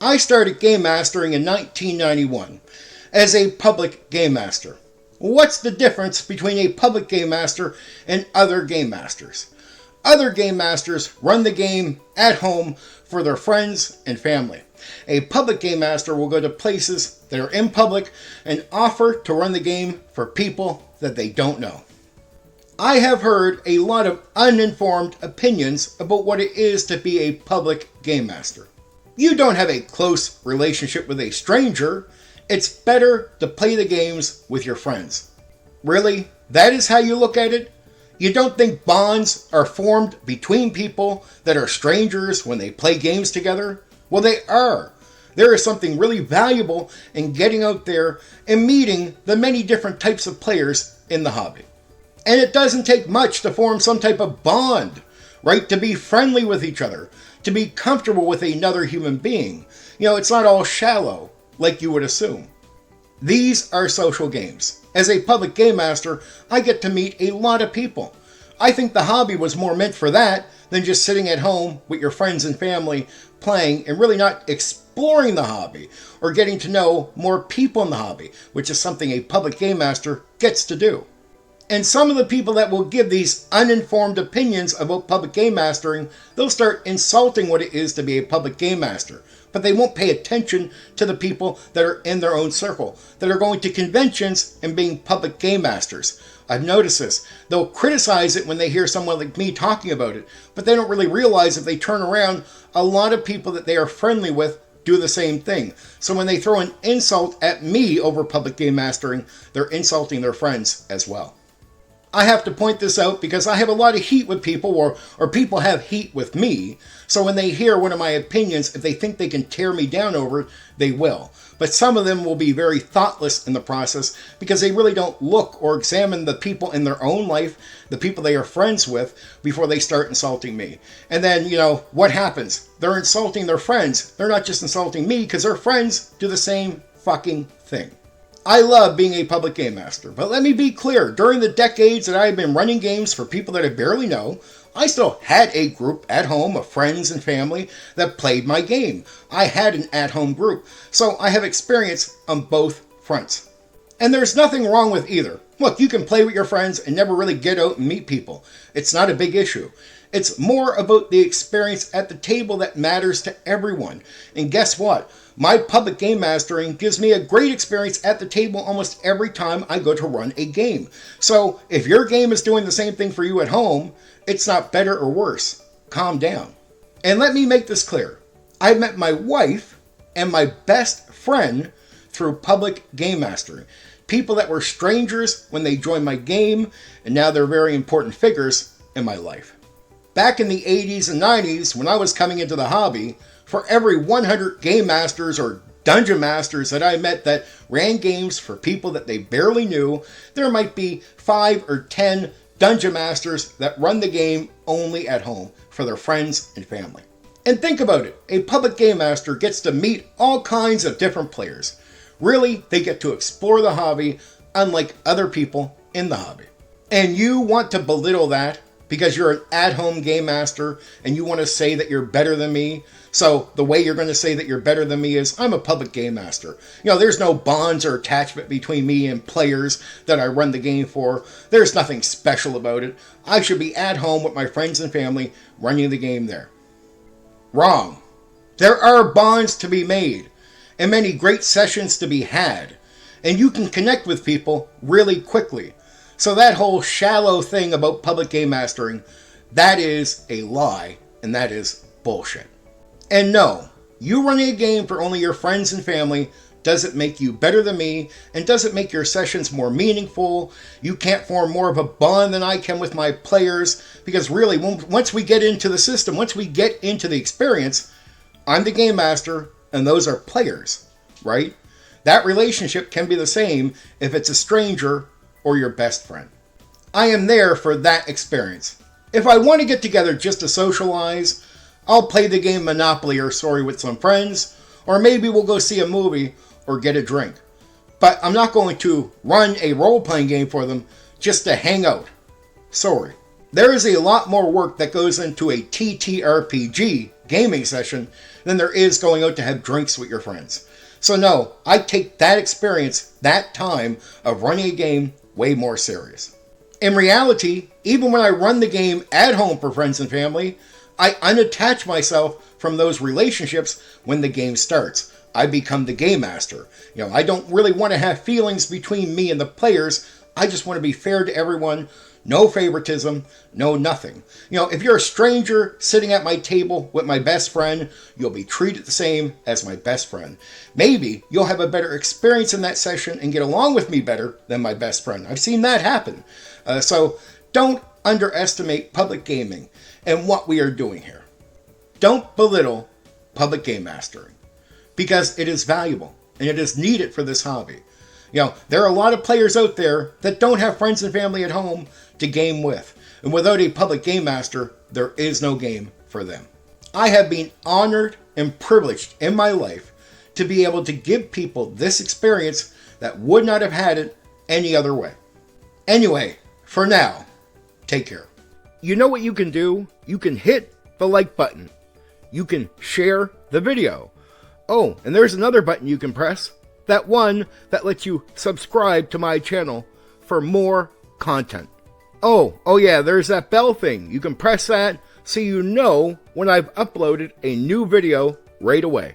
I started game mastering in 1991 as a public game master. What's the difference between a public game master and other game masters? Other game masters run the game at home for their friends and family. A public game master will go to places that are in public and offer to run the game for people that they don't know. I have heard a lot of uninformed opinions about what it is to be a public game master. You don't have a close relationship with a stranger. It's better to play the games with your friends. Really? That is how you look at it? You don't think bonds are formed between people that are strangers when they play games together? Well, they are. There is something really valuable in getting out there and meeting the many different types of players in the hobby. And it doesn't take much to form some type of bond, right? To be friendly with each other, to be comfortable with another human being. You know, it's not all shallow like you would assume. These are social games. As a public game master, I get to meet a lot of people. I think the hobby was more meant for that than just sitting at home with your friends and family playing and really not exploring the hobby or getting to know more people in the hobby, which is something a public game master gets to do. And some of the people that will give these uninformed opinions about public game mastering, they'll start insulting what it is to be a public game master. But they won't pay attention to the people that are in their own circle, that are going to conventions and being public game masters. I've noticed this. They'll criticize it when they hear someone like me talking about it, but they don't really realize if they turn around, a lot of people that they are friendly with do the same thing. So when they throw an insult at me over public game mastering, they're insulting their friends as well. I have to point this out because I have a lot of heat with people, or people have heat with me. So when they hear one of my opinions, if they think they can tear me down over it, they will. But some of them will be very thoughtless in the process because they really don't look or examine the people in their own life, the people they are friends with, before they start insulting me. And then, what happens? They're insulting their friends. They're not just insulting me because their friends do the same fucking thing. I love being a public game master, but let me be clear, during the decades that I have been running games for people that I barely know, I still had a group at home of friends and family that played my game. I had an at-home group, so I have experience on both fronts. And there's nothing wrong with either. Look, you can play with your friends and never really get out and meet people. It's not a big issue. It's more about the experience at the table that matters to everyone. And guess what? My public game mastering gives me a great experience at the table almost every time I go to run a game. So if your game is doing the same thing for you at home, it's not better or worse. Calm down. And let me make this clear. I met my wife and my best friend through public game mastering. People that were strangers when they joined my game, and now they're very important figures in my life. Back in the 80s and 90s, when I was coming into the hobby, for every 100 game masters or dungeon masters that I met that ran games for people that they barely knew, there might be 5 or 10 dungeon masters that run the game only at home for their friends and family. And think about it, a public game master gets to meet all kinds of different players. Really, they get to explore the hobby unlike other people in the hobby. And you want to belittle that because you're an at-home game master and you want to say that you're better than me. So the way you're going to say that you're better than me is, I'm a public game master. There's no bonds or attachment between me and players that I run the game for. There's nothing special about it. I should be at home with my friends and family running the game there. Wrong. There are bonds to be made and many great sessions to be had. And you can connect with people really quickly. So that whole shallow thing about public game mastering, that is a lie, and that is bullshit. And no, you running a game for only your friends and family doesn't make you better than me, and doesn't make your sessions more meaningful. You can't form more of a bond than I can with my players, because really, once we get into the system, once we get into the experience, I'm the game master, and those are players, right? That relationship can be the same if it's a stranger or your best friend. I am there for that experience. If I want to get together just to socialize, I'll play the game Monopoly or Sorry with some friends, or maybe we'll go see a movie or get a drink. But I'm not going to run a role-playing game for them just to hang out. Sorry. There is a lot more work that goes into a TTRPG gaming session than there is going out to have drinks with your friends. So no, I take that experience, that time of running a game, way more serious. In reality, even when I run the game at home for friends and family, I unattach myself from those relationships when the game starts. I become the game master. I don't really want to have feelings between me and the players. I just want to be fair to everyone. No favoritism, no nothing. If you're a stranger sitting at my table with my best friend, you'll be treated the same as my best friend. Maybe you'll have a better experience in that session and get along with me better than my best friend. I've seen that happen. So don't underestimate public gaming and what we are doing here. Don't belittle public game mastering, because it is valuable and it is needed for this hobby. There are a lot of players out there that don't have friends and family at home to game with. And without a public game master, there is no game for them. I have been honored and privileged in my life to be able to give people this experience that would not have had it any other way. Anyway, for now, take care. You know what you can do? You can hit the like button. You can share the video. Oh, and there's another button you can press. That one that lets you subscribe to my channel for more content. Oh yeah, there's that bell thing. You can press that so you know when I've uploaded a new video right away.